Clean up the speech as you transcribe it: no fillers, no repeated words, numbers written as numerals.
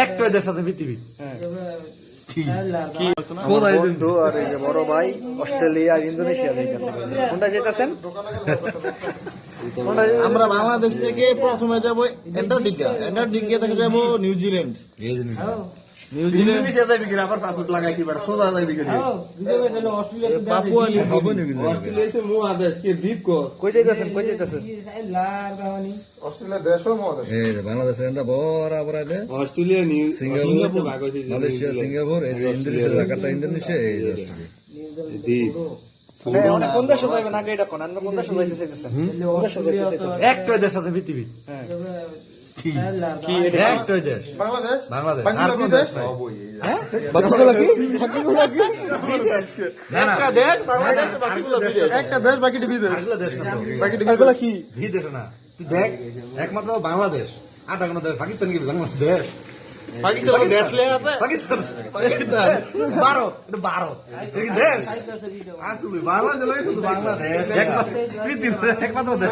একটা দেশ আছে পৃথিবী বন্ধু আর এই যে বড় ভাই অস্ট্রেলিয়া আর ইন্দোনেশিয়া যাইতেছে। কোনটা যেতেছেন? আমরা বাংলাদেশ থেকে প্রথমে যাব অ্যান্টার্কটিকা, অ্যান্টার্কটিকা থেকে যাব নিউজিল্যান্ড। ইন্দোনেশিয়া যাইবি কিনা আবার পাসপোর্ট লাগাই কি সোজা যাইবি কিনা পাপুয়া নিউ অস্ট্রেলিয়া এসে মহাদেশ কে দ্বীপ কো কই যাইতেছেন? কই যাইতেছেন? বাংলাদেশে বরাবর আছে Australia new Singapore, Malaysia, Singapore, এই যে ইন্দোনেশিয়া, জাকার্তা ইন্দোনেশিয়া, এই যে অস্ট্রেলিয়া। দ্বীপ মানে কোন দেশে যাবেন আগে এটা কোন? আমরা কোন দেশে যাইতে চাইতেছেন? কোন দেশে যাইতে চাইতেছেন? একটা দেশ আছে পৃথিবী কি এটা? একটা দেশ বাংলাদেশ। বাংলাদেশ বাকিগুলো আর কোন বিদেশ? দেশ নাই? বাকিগুলো কি? বাকিগুলো কি? না না একটা দেশ বাংলাদেশ, বাকিগুলো বিদেশ। একটা দেশ বাকিটি বিদেশ। আসলে দেশ না তো বাকিটি বাকিগুলো কি? বিদেশ না তুই দেখ একমাত্র বাংলাদেশ আর কোনো দেশ পাকিস্তান কি বাংলাদেশ দেশ পাকিস্তান দেশ লেগে আছে। পাকিস্তান ভারত এটা ভারত এটা কি দেশ আসলে বাংলাদেশ নয়, শুধু বাংলাদেশ একমাত্র পৃথিবীর একমাত্র দেশ